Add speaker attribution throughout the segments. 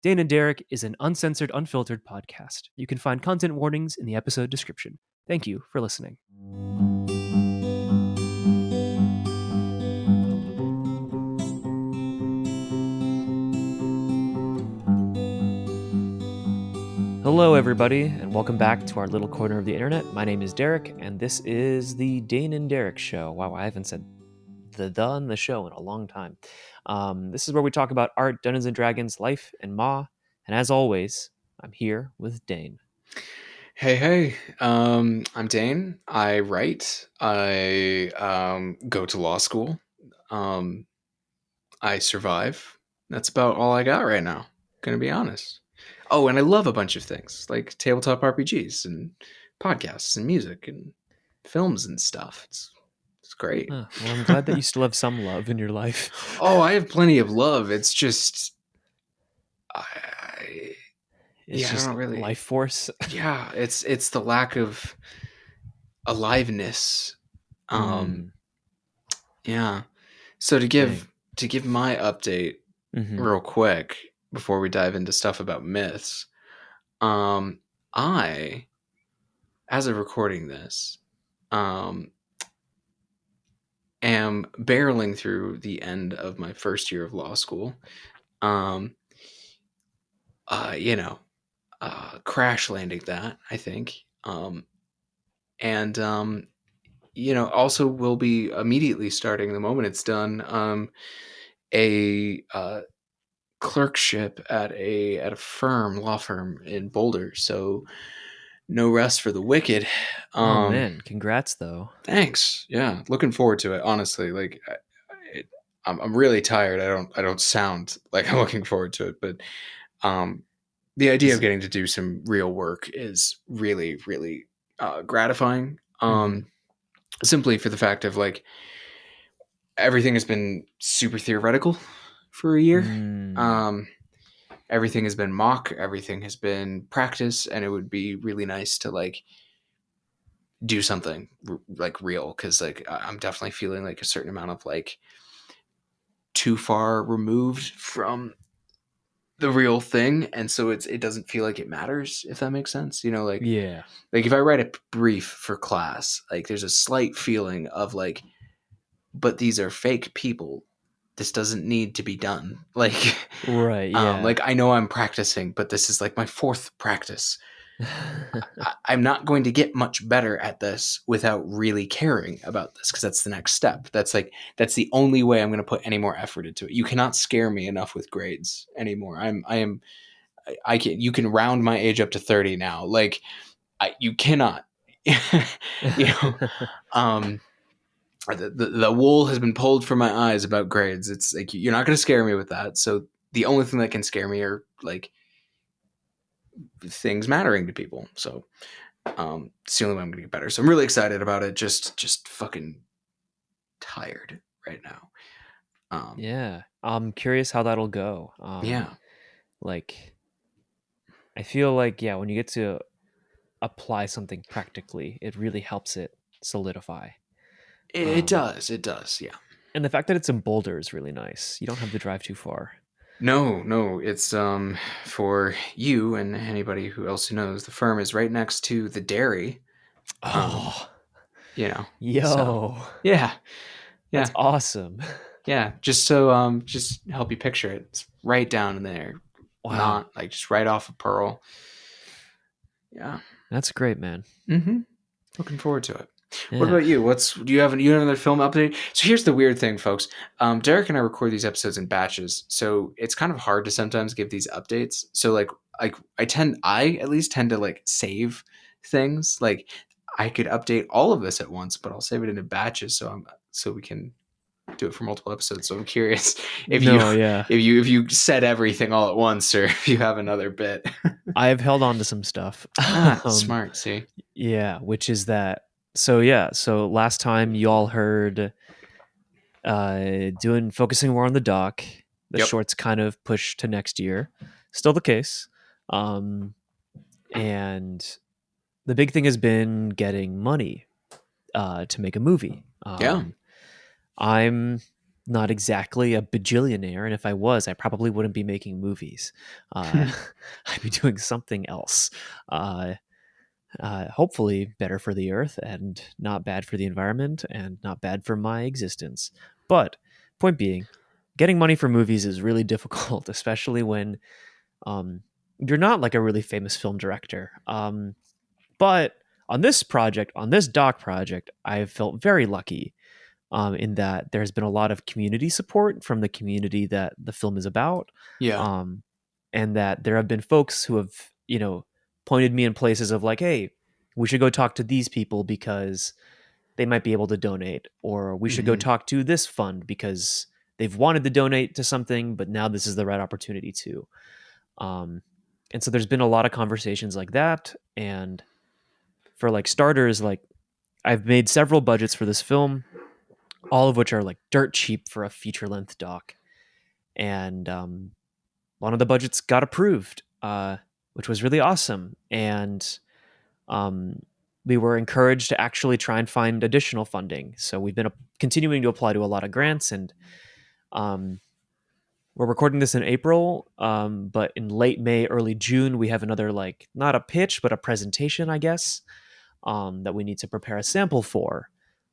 Speaker 1: Dane and Derek is an uncensored, unfiltered podcast. You can find content warnings in the episode description. Thank you for listening. Hello, everybody, and welcome back to our little corner of the internet. My name is Derek, and this is the Dane and Derek Show. Wow, I haven't said the in the show in a long time. This is where we talk about art, Dungeons and Dragons, life, and Ma. And as always, I'm here with Dane.
Speaker 2: Hey, I'm Dane. I write. I go to law school. I survive. That's about all I got right now. Gonna be honest. Oh, and I love a bunch of things like tabletop RPGs and podcasts and music and films and stuff. It's great.
Speaker 1: Well, I'm glad that you still have some love in your life.
Speaker 2: Oh, I have plenty of love. It's just,
Speaker 1: It's just
Speaker 2: I don't really
Speaker 1: life force.
Speaker 2: Yeah, it's the lack of aliveness. Yeah. So to give my update real quick before we dive into stuff about myths, I, as of recording this, am barreling through the end of my first year of law school. Crash landing that, I think. Also will be immediately starting the moment it's done, a clerkship at a law firm in Boulder. So no rest for the wicked.
Speaker 1: Oh man, congrats though.
Speaker 2: Thanks. Yeah, looking forward to it. Honestly, like I'm really tired. I don't sound like I'm looking forward to it, but the idea of getting to do some real work is really, really gratifying. Simply for the fact of like everything has been super theoretical for a year. Everything has been mock, everything has been practice, and it would be really nice to like do something like real, because like I'm definitely feeling like a certain amount of like too far removed from the real thing, and so it doesn't feel like it matters, if that makes sense. Like if I write a brief for class, like there's a slight feeling of like, but these are fake people, this doesn't need to be done, like
Speaker 1: right. Yeah.
Speaker 2: Like I know I'm practicing, but this is like my fourth practice. I'm not going to get much better at this without really caring about this, because that's the next step. That's the only way I'm going to put any more effort into it. You cannot scare me enough with grades anymore. You can round my age up to 30 now. Like you cannot, the wool has been pulled from my eyes about grades. It's like, you're not going to scare me with that. So the only thing that can scare me are like things mattering to people. So it's the only way I'm gonna get better. So I'm really excited about it. Just fucking tired right now.
Speaker 1: Yeah, I'm curious how that'll go. Like I feel like when you get to apply something practically, it really helps it solidify.
Speaker 2: It does, yeah.
Speaker 1: And the fact that it's in Boulder is really nice. You don't have to drive too far.
Speaker 2: No, it's for you and anybody who else who knows, the firm is right next to the dairy.
Speaker 1: So,
Speaker 2: yeah,
Speaker 1: that's awesome.
Speaker 2: Yeah, just so just help you picture it. It's right down in there.
Speaker 1: Wow.
Speaker 2: Not like just right off of Pearl. Yeah,
Speaker 1: that's great, man.
Speaker 2: Looking forward to it. Yeah. What about you? Do you have another film update? So here's the weird thing, folks. Derek and I record these episodes in batches, so it's kind of hard to sometimes give these updates. So like I at least tend to like save things. Like I could update all of this at once, but I'll save it into batches so we can do it for multiple episodes. So I'm curious if you said everything all at once, or if you have another bit.
Speaker 1: I have held on to some stuff.
Speaker 2: Smart. See,
Speaker 1: yeah, which is that. So last time you all heard focusing more on the doc. The shorts kind of pushed to next year. Still the case. And the big thing has been getting money to make a movie. I'm not exactly a bajillionaire, and if I was, I probably wouldn't be making movies. Uh, I'd be doing something else. Uh, Hopefully better for the earth and not bad for the environment and not bad for my existence. But point being, getting money for movies is really difficult, especially when um, you're not like a really famous film director. But on this project, on this doc project, I felt very lucky in that there's been a lot of community support from the community that the film is about,
Speaker 2: Yeah.
Speaker 1: um, and that there have been folks who have, pointed me in places of like, hey, we should go talk to these people because they might be able to donate, or we should go
Speaker 2: Hmm.
Speaker 1: talk to this fund because they've wanted to donate to something, but now this is the right opportunity to. Um, and so there's been a lot of conversations like that, and for like starters, like I've made several budgets for this film, all of which are like dirt cheap for a feature length doc. And one of the budgets got approved, which was really awesome. And um, we were encouraged to actually try and find additional funding. So we've been continuing to apply to a lot of grants, and um, we're recording this in April. But in late May, early June, we have another like not a pitch, but a presentation, I guess, that we need to prepare a sample for,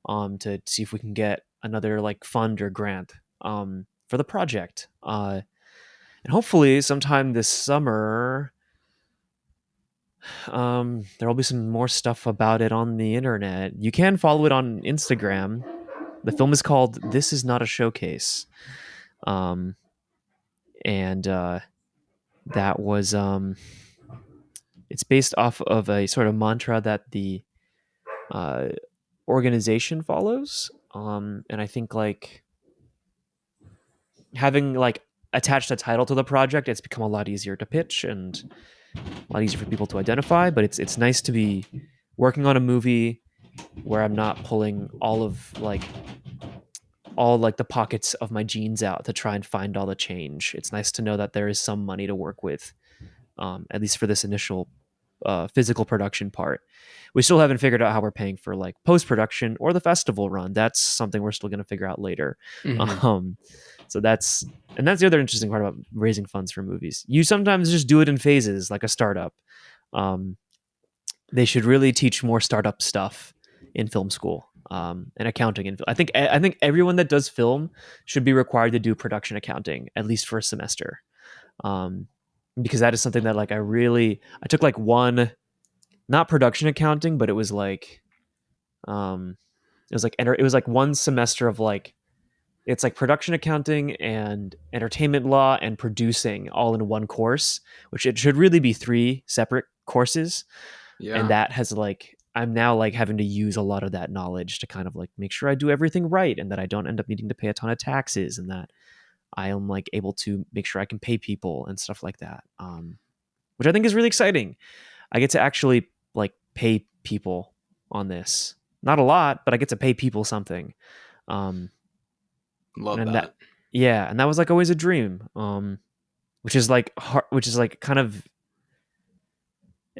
Speaker 1: to see if we can get another like fund or grant for the project. And hopefully, sometime this summer, there will be some more stuff about it on the internet. You can follow it on Instagram. The film is called "This Is Not a Showcase," um, and that was it's based off of a sort of mantra that the uh, organization follows. And I think like having like attached a title to the project, it's become a lot easier to pitch and a lot easier for people to identify. But it's nice to be working on a movie where I'm not pulling all like the pockets of my jeans out to try and find all the change. It's nice to know that there is some money to work with, at least for this initial physical production part. We still haven't figured out how we're paying for like post production or the festival run. That's something we're still going to figure out later.
Speaker 2: Hmm.
Speaker 1: Um, so that's the other interesting part about raising funds for movies. You sometimes just do it in phases, like a startup. Um, they should really teach more startup stuff in film school, and accounting. And I think everyone that does film should be required to do production accounting at least for a semester, um, because that is something that like I took like one, not production accounting, but um, it was like one semester of like it's like production accounting and entertainment law and producing all in one course, which it should really be three separate courses. And
Speaker 2: Yeah.
Speaker 1: that has like I'm now like having to use a lot of that knowledge to kind of like make sure I do everything right and that I don't end up needing to pay a ton of taxes and that I am like able to make sure I can pay people and stuff like that. Which I think is really exciting. I get to actually like pay people on this. Not a lot, but I get to pay people something. Um,
Speaker 2: Love
Speaker 1: and that
Speaker 2: that.
Speaker 1: Yeah, and that was like always a dream. Which is like hard, which is like kind of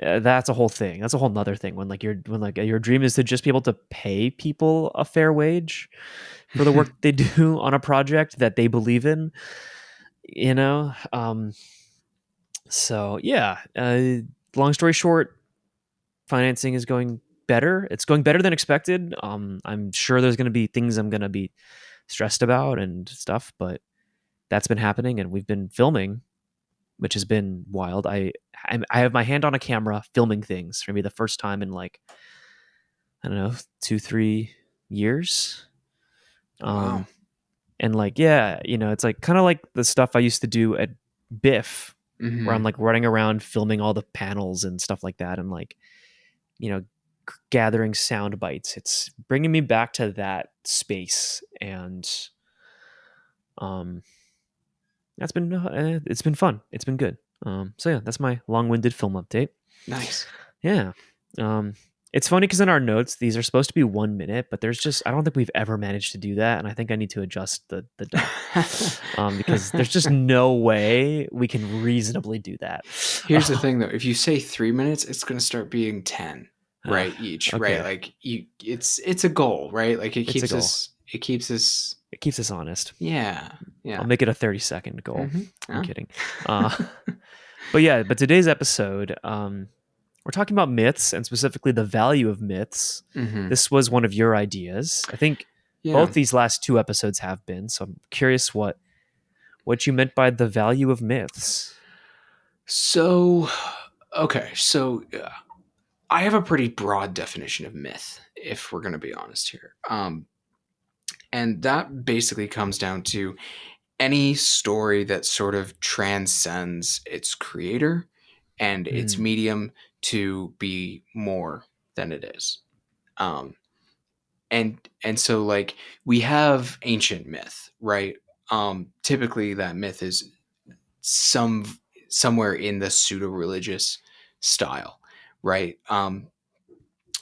Speaker 1: that's a whole thing. That's a whole nother thing when like your dream is to just be able to pay people a fair wage for the work they do on a project that they believe in, you know. So yeah, long story short, financing is going better. It's going better than expected. I'm sure there's going to be things I'm going to be stressed about and stuff, but that's been happening, and we've been filming, which has been wild. I have my hand on a camera filming things for me the first time in like I don't know 2-3 years.
Speaker 2: Wow.
Speaker 1: Um, and like yeah, it's like kind of like the stuff I used to do at Biff, where I'm
Speaker 2: Hmm.
Speaker 1: like running around filming all the panels and stuff like that, and like you know gathering sound bites. It's bringing me back to that space, and um, it's been fun. It's been good. So yeah, that's my long-winded film update.
Speaker 2: Nice.
Speaker 1: Yeah. Um, it's funny because in our notes these are supposed to be 1 minute, but there's just I don't think we've ever managed to do that, and I think I need to adjust the doc, because there's just no way we can reasonably do that.
Speaker 2: Here's the thing though, if you say 3 minutes, it's gonna start being 10,
Speaker 1: Uh,
Speaker 2: right? Each, right?
Speaker 1: okay,
Speaker 2: Like it's a goal, right? Like
Speaker 1: it's a goal.
Speaker 2: it keeps us
Speaker 1: It keeps us honest.
Speaker 2: Yeah.
Speaker 1: I'll
Speaker 2: Yeah.
Speaker 1: make it a 30-second goal. I'm
Speaker 2: Yeah.
Speaker 1: kidding. Uh, but today's episode, we're talking about myths and specifically the value of myths.
Speaker 2: hmm
Speaker 1: This was one of your ideas. I think
Speaker 2: Yeah.
Speaker 1: both these last two episodes have been. So I'm curious what you meant by the value of myths.
Speaker 2: So, okay. So, I have a pretty broad definition of myth, if we're going to be honest here. And that basically comes down to any story that sort of transcends its creator and its
Speaker 1: Mm,
Speaker 2: medium to be more than it is. Um, and so like we have ancient myth, right? Typically that myth is some somewhere in the pseudo religious style, right?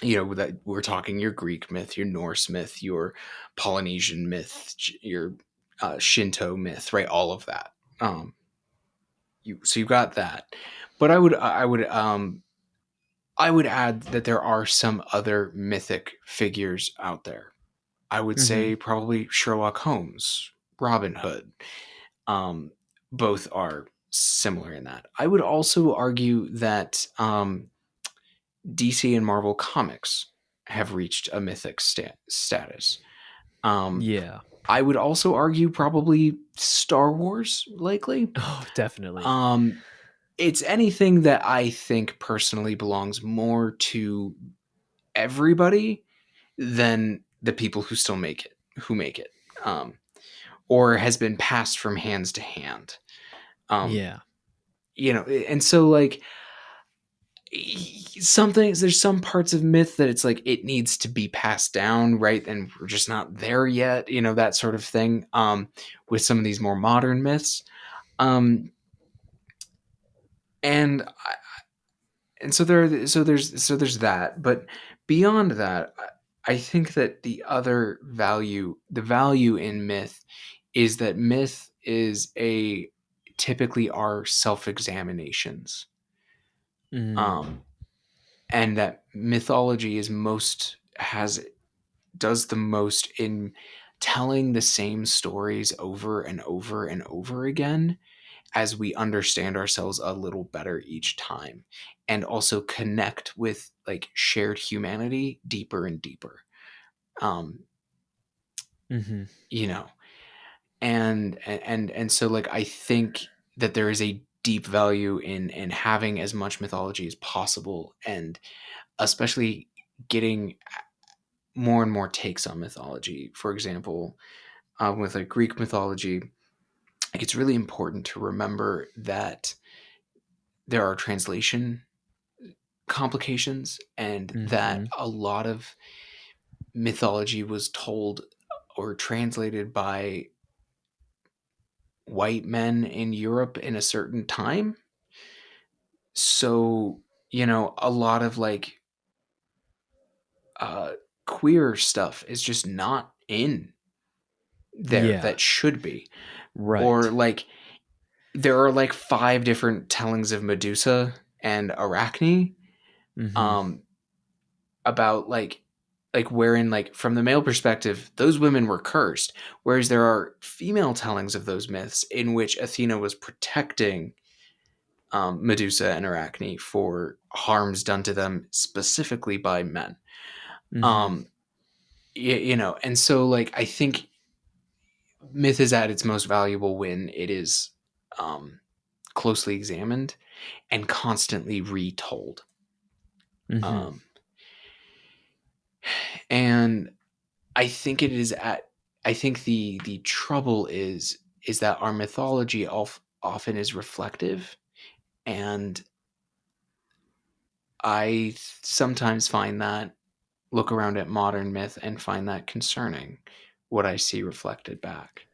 Speaker 2: That we're talking your Greek myth, your Norse myth, your Polynesian myth, your Shinto myth, right? All of that. Um, so you got that, but I would add that there are some other mythic figures out there. I would
Speaker 1: hmm
Speaker 2: say probably Sherlock Holmes, Robin Hood. Um, both are similar in that. I would also argue that DC and Marvel comics have reached a mythic status. Um,
Speaker 1: Yeah.
Speaker 2: I would also argue probably Star Wars, likely.
Speaker 1: Oh, definitely.
Speaker 2: Um, it's anything that I think personally belongs more to everybody than the people who still make it, who make it, or has been passed from hands to hand. Um,
Speaker 1: Yeah.
Speaker 2: and so like some things, there's some parts of myth that it's like it needs to be passed down, right? And we're just not there yet, that sort of thing. With some of these more modern myths, um, and and so there's that, but beyond that, I think that the value in myth is that myth is a typically our self-examinations,
Speaker 1: Mm,
Speaker 2: um and that mythology is most has does the most in telling the same stories over and over and over again as we understand ourselves a little better each time, and also connect with like shared humanity deeper and deeper. um
Speaker 1: hmm
Speaker 2: you know and so like I think that there is a deep value in having as much mythology as possible, and especially getting more and more takes on mythology. For example, with like Greek mythology, it's really important to remember that there are translation complications, and that
Speaker 1: hmm
Speaker 2: a lot of mythology was told or translated by white men in Europe in a certain time. So, a lot of like uh, queer stuff is just not in there
Speaker 1: Yeah.
Speaker 2: that should be. Or
Speaker 1: Right.
Speaker 2: like there are like five different tellings of Medusa and Arachne,
Speaker 1: hmm
Speaker 2: um, about like wherein like from the male perspective those women were cursed, whereas there are female tellings of those myths in which Athena was protecting Medusa and Arachne for harms done to them specifically by men.
Speaker 1: hmm
Speaker 2: um and so like I think myth is at its most valuable when it is um closely examined and constantly retold.
Speaker 1: hmm
Speaker 2: um and I think it is at I think the trouble is that our mythology often is reflective, and I sometimes find that look around at modern myth and find that concerning, what I see reflected back.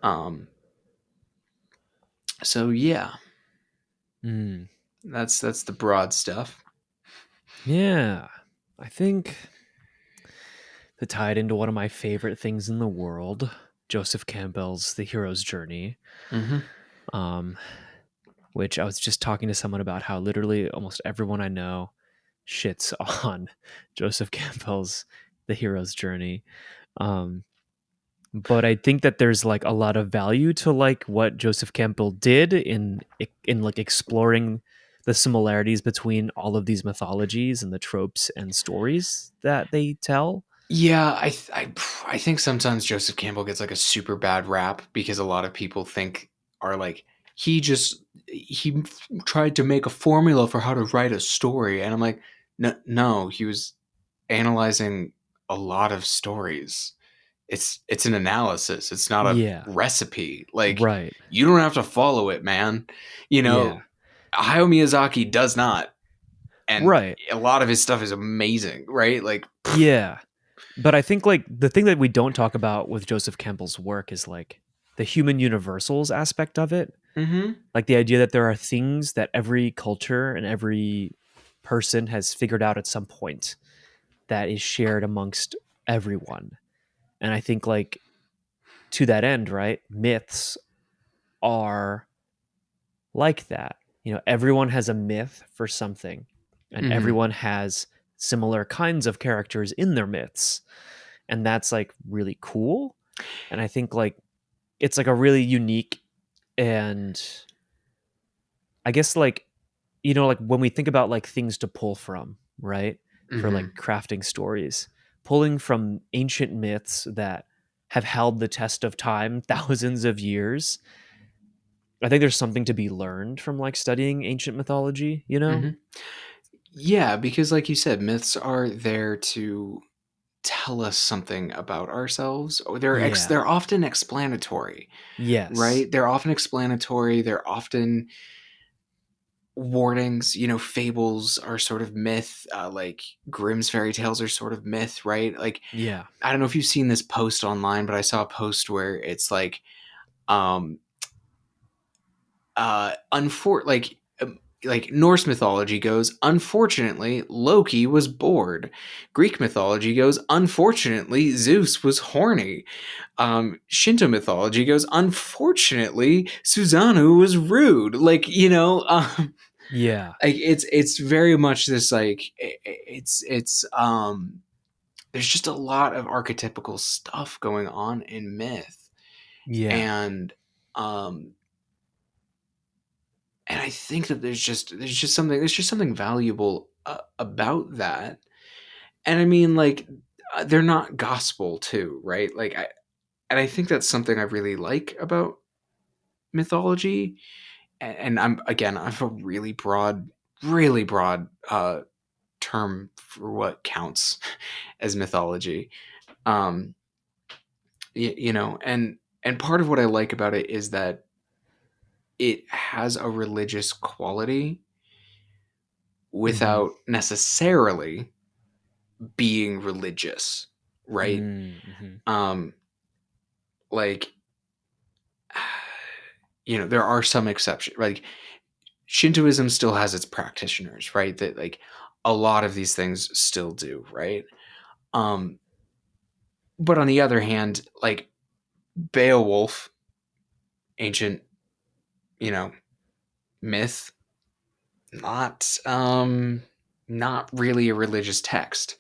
Speaker 2: Um so yeah,
Speaker 1: Mm.
Speaker 2: that's the broad stuff.
Speaker 1: Yeah. I think to tie it into one of my favorite things in the world, Joseph Campbell's The Hero's Journey,
Speaker 2: Mhm.
Speaker 1: um, which I was just talking to someone about how literally almost everyone I know shits on Joseph Campbell's The Hero's Journey. Um, But I think that there's like a lot of value to like what Joseph Campbell did in like exploring the similarities between all of these mythologies and the tropes and stories that they tell.
Speaker 2: Yeah, I think sometimes Joseph Campbell gets like a super bad rap because a lot of people think are like he tried to make a formula for how to write a story, and I'm like, no, no, he was analyzing a lot of stories. It's an analysis. It's not a
Speaker 1: Yeah.
Speaker 2: recipe. Like
Speaker 1: Right.
Speaker 2: you don't have to follow it, man. You know,
Speaker 1: Yeah.
Speaker 2: Hayao Miyazaki does not, and
Speaker 1: Right.
Speaker 2: a lot of his stuff is amazing, right? Like,
Speaker 1: Yeah. But I think like the thing that we don't talk about with Joseph Campbell's work is like the human universals aspect of it.
Speaker 2: mm-hmm,
Speaker 1: Like the idea that there are things that every culture and every person has figured out at some point that is shared amongst everyone. And I think like to that end, right? Myths are like that. You know, everyone has a myth for something, and
Speaker 2: mm-hmm,
Speaker 1: everyone has similar kinds of characters in their myths. And that's like really cool. And I think like it's like a really unique and I guess like like when we think about like things to pull from, right? For
Speaker 2: mm-hmm.
Speaker 1: like crafting stories, pulling from ancient myths that have held the test of time thousands of years. I think there's something to be learned from like studying ancient mythology, you know?
Speaker 2: Mm-hmm. Yeah, because like you said, myths are there to tell us something about ourselves. Or
Speaker 1: Yeah.
Speaker 2: they're often explanatory,
Speaker 1: Yes.
Speaker 2: right? They're often explanatory. They're often warnings. You know, fables are sort of myth. Like Grimm's fairy tales are sort of myth, right? Like
Speaker 1: Yeah.
Speaker 2: I don't know if you've seen this post online, but I saw a post where it's um, like Norse mythology goes, unfortunately, Loki was bored. Greek mythology goes, unfortunately, Zeus was horny. Shinto mythology goes, unfortunately, Susanoo was rude. Like,
Speaker 1: Yeah.
Speaker 2: like it's very much this like it's there's just a lot of archetypical stuff going on in myth.
Speaker 1: Yeah.
Speaker 2: And um and I think that there's just something valuable about that. And I mean, like, they're not gospel too, right? And I think that's something I really like about mythology. And I have a really broad term for what counts as mythology. Um, and part of what I like about it is that it has a religious quality
Speaker 1: Mhm.
Speaker 2: without necessarily being religious, right?
Speaker 1: Mhm.
Speaker 2: Um, like, there are some exceptions. Like Shintoism still has its practitioners, right? That like a lot of these things still do, right? Um, but on the other hand, like Beowulf, ancient, you know, myth, not really a religious text.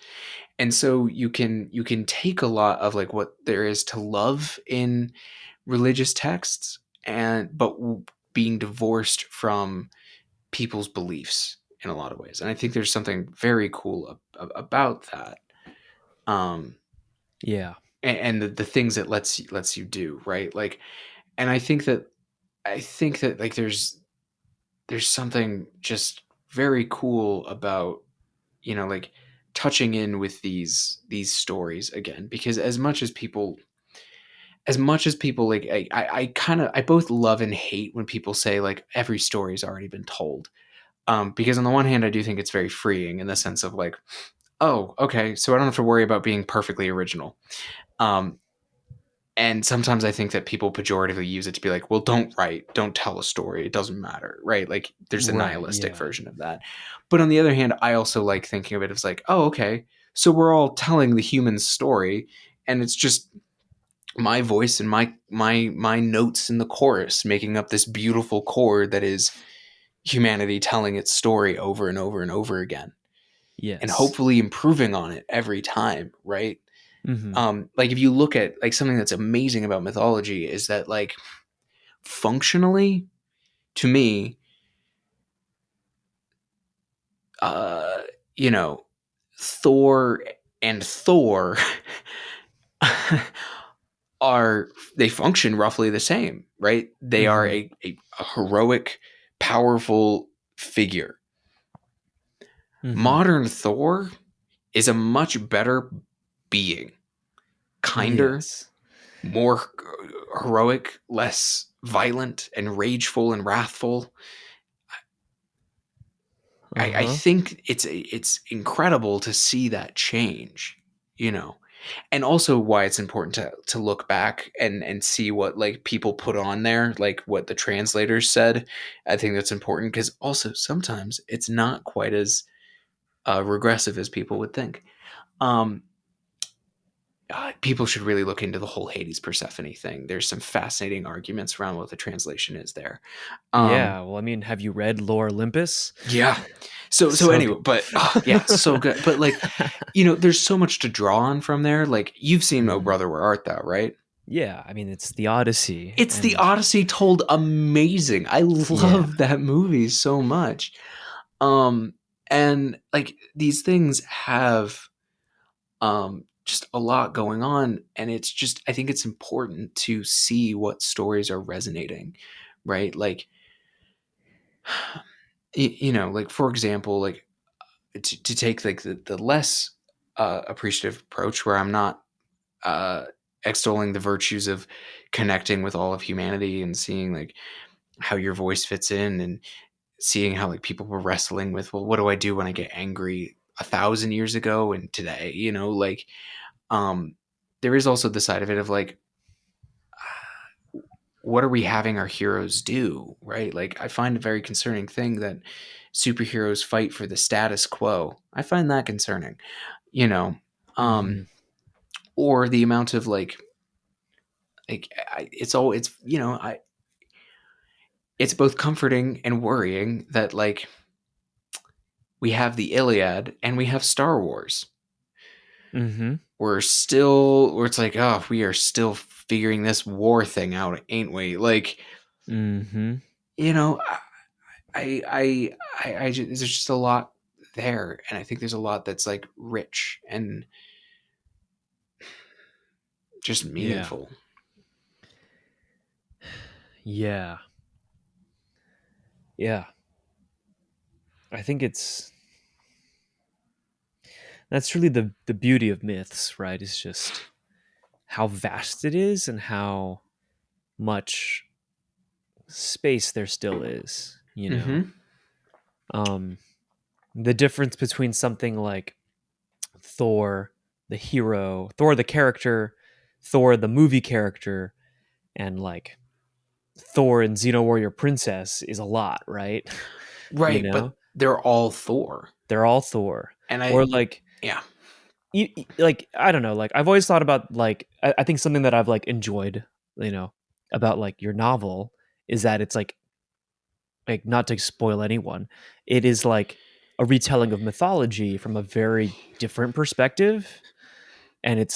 Speaker 2: And so you can take a lot of like what there is to love in religious texts but being divorced from people's beliefs in a lot of ways. And I think there's something very cool about that. Um
Speaker 1: Yeah.
Speaker 2: and the things it lets you do, right? Like, and I think that like there's something just very cool about, like touching in with these stories again, because as much as people like I kind of I both love and hate when people say like every story's already been told. Because on the one hand I do think it's very freeing in the sense of like, oh, okay, so I don't have to worry about being perfectly original. um and sometimes I think that people pejoratively use it to be like, well, don't tell a story, it doesn't matter, right? Like there's a
Speaker 1: Right.
Speaker 2: nihilistic
Speaker 1: Yeah.
Speaker 2: version of that. But on the other hand, I also like thinking of it as like, oh, okay, so we're all telling the human story, and it's just my voice and my notes in the chorus making up this beautiful chord that is humanity telling its story over and over and over again, and
Speaker 1: Yes.
Speaker 2: hopefully improving on it every time, right?
Speaker 1: Mhm.
Speaker 2: Like if you look at like something that's amazing about mythology is that like functionally to me, uh, you know, Thor and Thor are they function roughly the same, right? They are
Speaker 1: Mhm.
Speaker 2: a heroic, powerful figure.
Speaker 1: Mhm.
Speaker 2: Modern Thor is a much better being, kinder,
Speaker 1: Yes.
Speaker 2: more heroic, less violent and rageful and wrathful. I
Speaker 1: Uh-huh.
Speaker 2: think it's incredible to see that change, you know, and also why it's important to look back and see what like people put on there, like what the translators said. I think that's important because also sometimes it's not quite as regressive as people would think. Um, People should really look into the whole Hades Persephone thing. There's some fascinating arguments around what the translation is there. Um,
Speaker 1: Yeah, well, I mean, have you read Lore Olympus?
Speaker 2: yeah. So
Speaker 1: So good.
Speaker 2: anyway, but yeah, so good. But like, there's so much to draw on from there. Like you've seen Oh
Speaker 1: Mhm.
Speaker 2: Brother Where Art Thou, right?
Speaker 1: Yeah, I mean, it's the Odyssey,
Speaker 2: It's the
Speaker 1: and
Speaker 2: Odyssey told amazing. I
Speaker 1: yeah.
Speaker 2: love that movie so much. Um and like these things have just a lot going on, and it's just I think it's important to see what stories are resonating, right? Like like for example, like to take like the less appreciative approach where I'm not uh, extolling the virtues of connecting with all of humanity and seeing like how your voice fits in and seeing how like people were wrestling with, well, what do I do when I get angry 1,000 years ago and today, like um there is also the side of it of like what are we having our heroes do, right? Like I find a very concerning thing that superheroes fight for the status quo. I find that concerning, you know um
Speaker 1: Mhm.
Speaker 2: or the amount of it's all it's I it's both comforting and worrying that like we have the Iliad and we have Star Wars.
Speaker 1: Mhm.
Speaker 2: Where it's like, oh, we are still figuring this war thing out, ain't we? Like,
Speaker 1: Mhm.
Speaker 2: you know, I just, there's just a lot there, and I think there's a lot that's like rich and just
Speaker 1: Yeah.
Speaker 2: meaningful.
Speaker 1: Yeah. Yeah. I think that's really the beauty of myths, right? Is just how vast it is and how much space there still is, you know.
Speaker 2: Mm-hmm.
Speaker 1: Um the difference between something like Thor the hero, Thor the character, Thor the movie character, and like Thor and Xeno Warrior Princess is a lot, right? You
Speaker 2: Right,
Speaker 1: know,
Speaker 2: but they're all Thor,
Speaker 1: they're all Thor,
Speaker 2: and
Speaker 1: or like
Speaker 2: yeah,
Speaker 1: like I don't know, like I've always thought about like I think something that I've like enjoyed, you know, about like your novel is that it's like not to spoil anyone, it is like a retelling of mythology from a very different perspective, and it's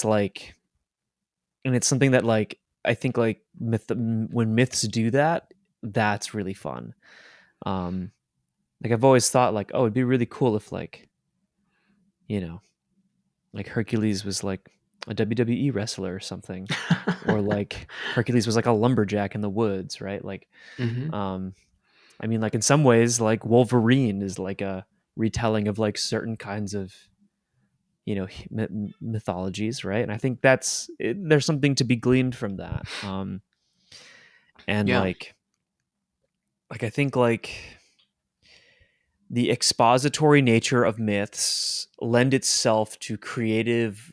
Speaker 1: something that like I think like when myths do that, that's really fun. Um, like I've always thought like, oh, it'd be really cool if like you know like Hercules was like a WWE wrestler or something, or like Hercules was like a lumberjack in the woods, right? Like,
Speaker 2: mm-hmm.
Speaker 1: um, I mean, like in some ways, like Wolverine is like a retelling of like certain kinds of mythologies, right? And I think there's something to be gleaned from that. And
Speaker 2: Yeah,
Speaker 1: like I think like the expository nature of myths lend itself to creative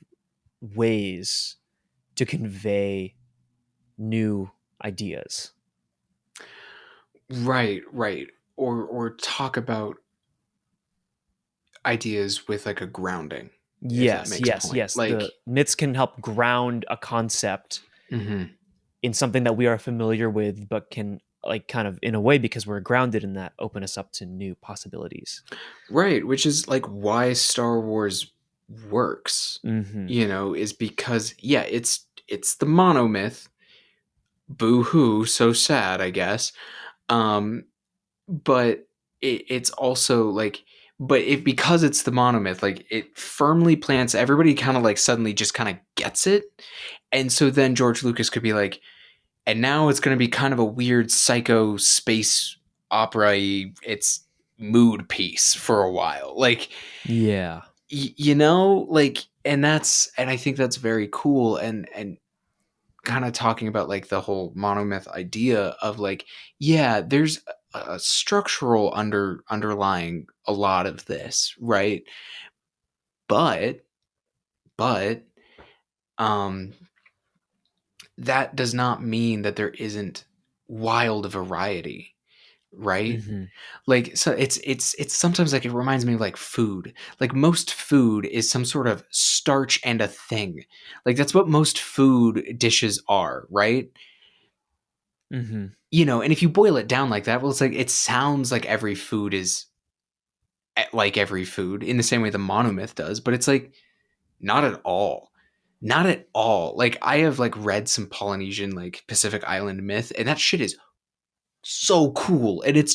Speaker 1: ways to convey new ideas.
Speaker 2: right, or talk about ideas with like a grounding, if that
Speaker 1: Yes,
Speaker 2: makes a
Speaker 1: yes,
Speaker 2: point.
Speaker 1: yes.
Speaker 2: Like,
Speaker 1: The myths can help ground a concept
Speaker 2: mm-hmm.
Speaker 1: in something that we are familiar with, but can like kind of in a way because we're grounded in that open us up to new possibilities.
Speaker 2: Right, which is like why Star Wars. works,
Speaker 1: Mm-hmm.
Speaker 2: is because yeah, it's the monomyth. Boo hoo, so sad, I guess. Um, but it's also like, but if because it's the monomyth, like it firmly plants, everybody kind of like suddenly just kind of gets it, and so then George Lucas could be like, and now it's going to be kind of a weird psycho space opera. It's mood piece for a while, like
Speaker 1: Yeah.
Speaker 2: like, and I think that's very cool, and kind of talking about like the whole monomyth idea of like, yeah, there's a structural underlying a lot of this, right? But but um that does not mean that there isn't wild variety, right?
Speaker 1: Mm-hmm.
Speaker 2: Like, so it's sometimes like it reminds me of like food. Like most food is some sort of starch and a thing. Like that's what most food dishes are, right?
Speaker 1: Mm-hmm.
Speaker 2: And if you boil it down like that, well, it's like it sounds like every food is like every food in the same way the monomyth does, but it's like not at all. Not at all. Like I have like read some Polynesian like Pacific Island myth, and that shit is so cool. And it's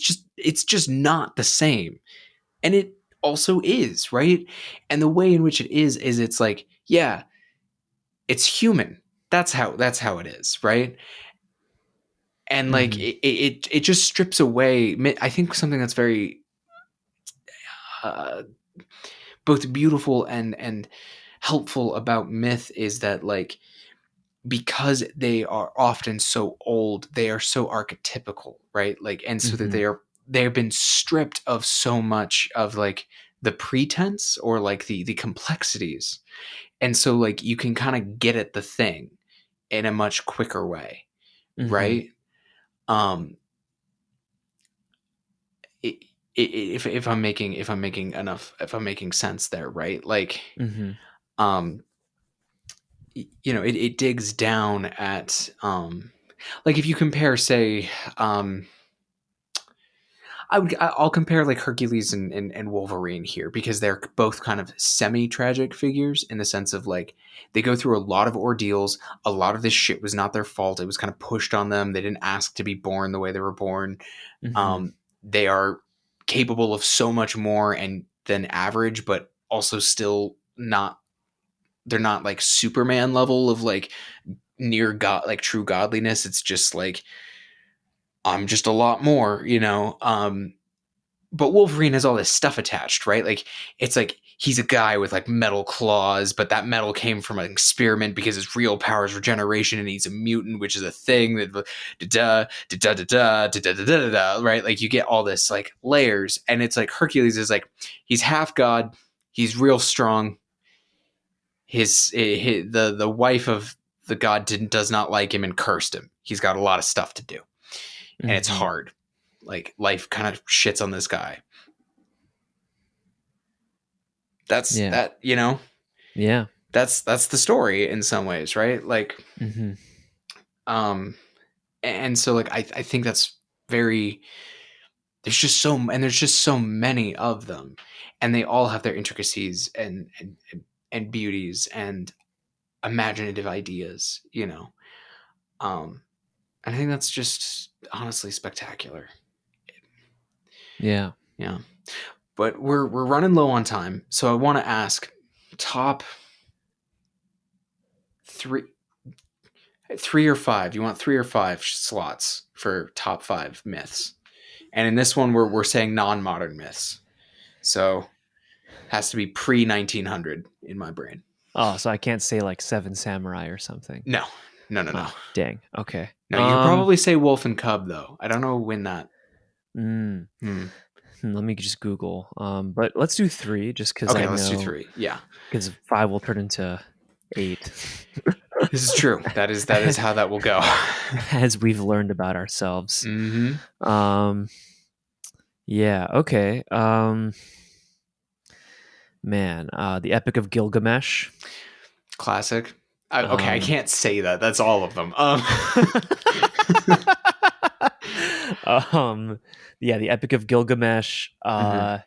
Speaker 2: just not the same. And it also is, right? And the way in which it is it's like, yeah, it's human. That's how it is, right? And like
Speaker 1: Mm-hmm.
Speaker 2: it just strips away. I think something that's very uh, both beautiful and helpful about myth is that like because they are often so old, they are so archetypical, right? Like, and so that
Speaker 1: Mm-hmm.
Speaker 2: they have been stripped of so much of like the pretense or like the complexities, and so like you can kind of get at the thing in a much quicker way,
Speaker 1: Mm-hmm.
Speaker 2: right? Um, it, if I'm making sense there, right? Like,
Speaker 1: Mm-hmm.
Speaker 2: um, it digs down at like if you compare, say, um, I'll compare like Hercules and Wolverine here because they're both kind of semi-tragic figures in the sense of like they go through a lot of ordeals. A lot of this shit was not their fault. It was kind of pushed on them. They didn't ask to be born the way they were born.
Speaker 1: Mm-hmm.
Speaker 2: They are capable of so much more and than average, but also still not. They're not like Superman level of like near god, like true godliness. It's just like I'm just a lot more, but Wolverine has all this stuff attached, right? Like it's like he's a guy with like metal claws, but that metal came from an experiment because his real power is regeneration, and he's a mutant, which is a thing that da da da da da da da da da, right? Like you get all this like layers, and it's like Hercules is like he's half god, he's real strong. The wife of the god does not like him and cursed him. He's got a lot of stuff to do, and it's
Speaker 1: Mm-hmm.
Speaker 2: hard. Like life kind of shits on this guy. That's
Speaker 1: Yeah.
Speaker 2: that you know
Speaker 1: Yeah.
Speaker 2: that's the story in some ways, right? Like,
Speaker 1: Mm-hmm.
Speaker 2: um and so like I think that's very there's just so many of them, and they all have their intricacies and beauties and imaginative ideas, um and I think that's just honestly spectacular.
Speaker 1: Yeah.
Speaker 2: Yeah, but we're running low on time, so I want to ask top three. 3 or 5. You want 3 or 5 slots for top 5 myths? And in this one, we're saying non-modern myths, so has to be pre 1900 in my brain.
Speaker 1: Oh, so I can't say like Seven Samurai or something.
Speaker 2: No, no, no, no,
Speaker 1: Ah, dang. Okay.
Speaker 2: no. You could probably say Wolf and Cub though. I don't know when that.
Speaker 1: Mm,
Speaker 2: Hmm.
Speaker 1: let me just Google. But let's do three, just because I
Speaker 2: Okay, let's do
Speaker 1: know,
Speaker 2: 3. Yeah,
Speaker 1: because five will turn into 8,
Speaker 2: this is true. That is how that will go.
Speaker 1: as we've learned about ourselves.
Speaker 2: Mm-hmm.
Speaker 1: Um, yeah. Okay. Man, the Epic of Gilgamesh.
Speaker 2: Classic. Okay, I
Speaker 1: Um,
Speaker 2: can't say that. That's all of them.
Speaker 1: um, yeah, the Epic of Gilgamesh.
Speaker 2: Mhm.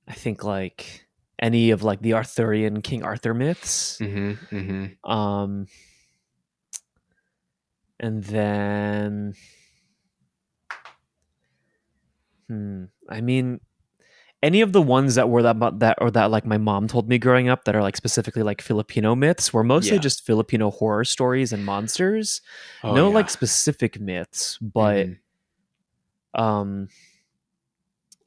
Speaker 1: I think like any of like the Arthurian King Arthur myths.
Speaker 2: Mm-hmm. Mm-hmm.
Speaker 1: Um, and then, I mean, any of the ones that were that or that like my mom told me growing up that are like specifically like Filipino myths were mostly
Speaker 2: Yeah.
Speaker 1: just Filipino horror stories and monsters.
Speaker 2: Oh
Speaker 1: No like
Speaker 2: yeah.
Speaker 1: specific myths, but
Speaker 2: Mm-hmm.
Speaker 1: um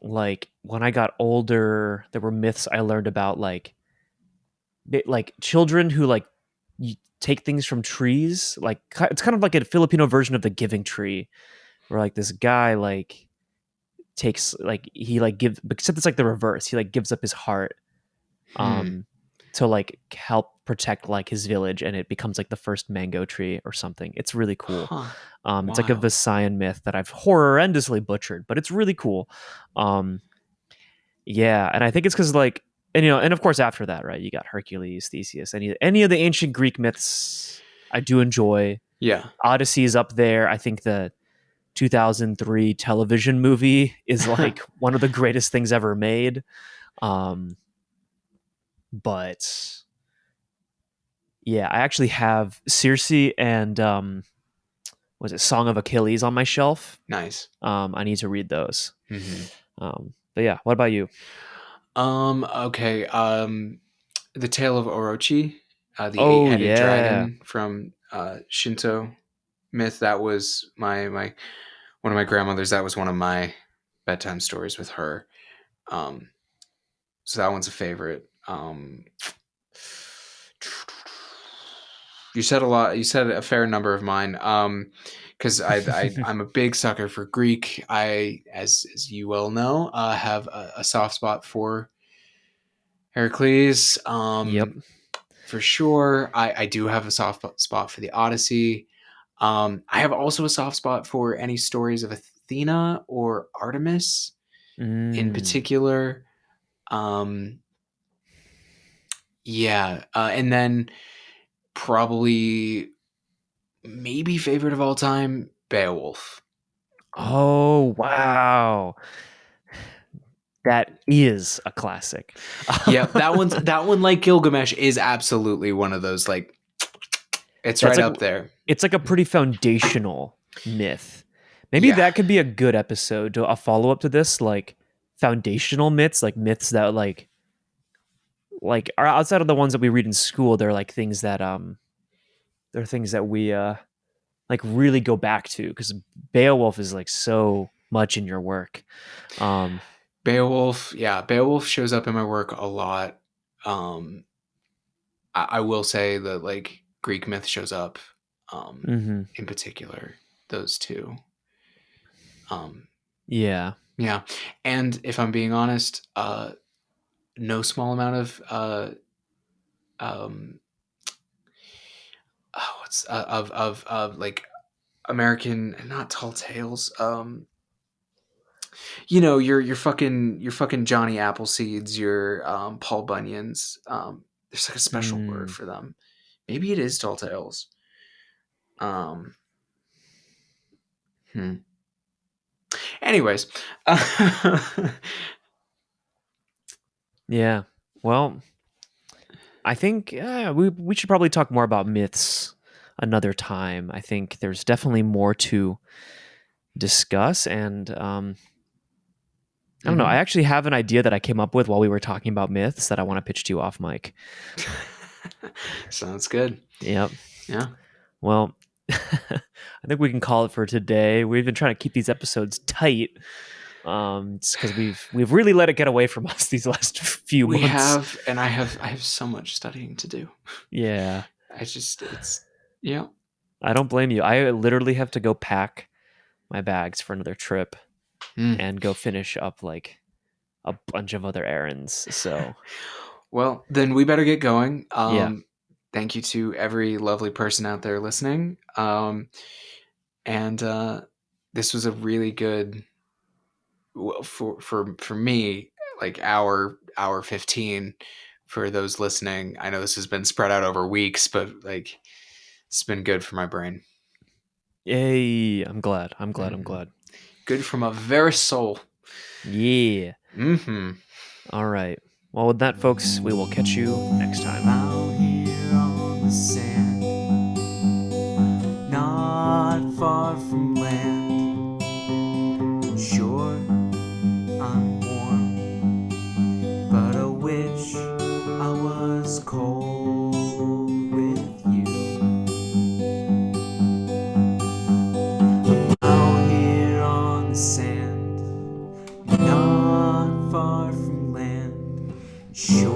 Speaker 1: like when I got older, there were myths I learned about like children who like take things from trees. Like it's kind of like a Filipino version of the giving tree, where like this guy like takes like he like gives, except it's like the reverse. He like gives up his heart
Speaker 2: Hmm.
Speaker 1: um to like help protect like his village, and it becomes like the first mango tree or something. It's really cool.
Speaker 2: Huh.
Speaker 1: It's like a
Speaker 2: Wild.
Speaker 1: Visayan myth that I've horrendously butchered, but it's really cool. um yeah, and I think it's because like, and and of course after that, right, you got Hercules, Theseus, any of the ancient Greek myths I do enjoy.
Speaker 2: Yeah.
Speaker 1: Odyssey is up there. I think the 2003 television movie is like one of the greatest things ever made. um but yeah, I actually have Circe and was it Song of Achilles on my shelf.
Speaker 2: Nice.
Speaker 1: I need to read those.
Speaker 2: Mm-hmm.
Speaker 1: But yeah, what about you?
Speaker 2: Okay. The Tale of Orochi, the
Speaker 1: Oh
Speaker 2: eight-headed
Speaker 1: yeah.
Speaker 2: dragon from Shinto myth. That was my one of my grandmothers. That was one of my bedtime stories with her. Um, so that one's a favorite. You said a lot. You said a fair number of mine. Because I'm a big sucker for Greek. As you well know, have a soft spot for Heracles.
Speaker 1: Yep.
Speaker 2: For sure. I do have a soft spot for the Odyssey. I have also a soft spot for any stories of Athena or Artemis in
Speaker 1: Mm.
Speaker 2: particular. Um, yeah, and then probably maybe favorite of all time, Beowulf.
Speaker 1: Oh wow, that is a classic.
Speaker 2: Yeah, that one like Gilgamesh is absolutely one of those like it's
Speaker 1: That's
Speaker 2: right
Speaker 1: like,
Speaker 2: up there.
Speaker 1: it's like a pretty foundational myth. Maybe
Speaker 2: Yeah.
Speaker 1: that could be a good episode, a follow up to this, like foundational myths, like myths that like are outside of the ones that we read in school. They're like things that they're things that we like really go back to, because Beowulf is like so much in your work. Um,
Speaker 2: Beowulf, yeah, Beowulf shows up in my work a lot. Um I will say that like Greek myth shows up
Speaker 1: mhm.
Speaker 2: in particular, those two. Um
Speaker 1: Yeah.
Speaker 2: yeah. And if I'm being honest, no small amount of um what's of like American, not tall tales. You know, your fucking Johnny Appleseeds, your Paul Bunyans. There's like a special word
Speaker 1: Mm.
Speaker 2: for them. Maybe it is tall tales. Um, hmm. Anyways,
Speaker 1: Yeah. Well, I think we should probably talk more about myths another time. I think there's definitely more to discuss, and I don't know. I
Speaker 2: mhm.
Speaker 1: actually have an idea that I came up with while we were talking about myths that I want to pitch to you off mic.
Speaker 2: Sounds good.
Speaker 1: Yep.
Speaker 2: Yeah.
Speaker 1: Well, I think we can call it for today. We've been trying to keep these episodes tight, just because we've really let it get away from us these last few
Speaker 2: We
Speaker 1: months.
Speaker 2: have, and I have so much studying to do.
Speaker 1: Yeah,
Speaker 2: I just, it's, yeah.
Speaker 1: I don't blame you. I literally have to go pack my bags for another trip
Speaker 2: Mm.
Speaker 1: and go finish up like a bunch of other errands. So
Speaker 2: Well, then we better get going.
Speaker 1: yeah,
Speaker 2: Thank you to every lovely person out there listening. And this was a really good, well, for me, like hour 15. For those listening, I know this has been spread out over weeks, but like it's been good for my brain.
Speaker 1: yay! I'm glad. I'm glad. I'm
Speaker 2: Mhm.
Speaker 1: glad.
Speaker 2: Good from a very soul.
Speaker 1: Yeah.
Speaker 2: Mm-hmm.
Speaker 1: All right. Well, with that, folks, we will catch you next time.
Speaker 3: Out here on the sand, not far from land. Sure, I'm warm, but I wish I was cold with you. Out here on the sand, not far from land. Sure.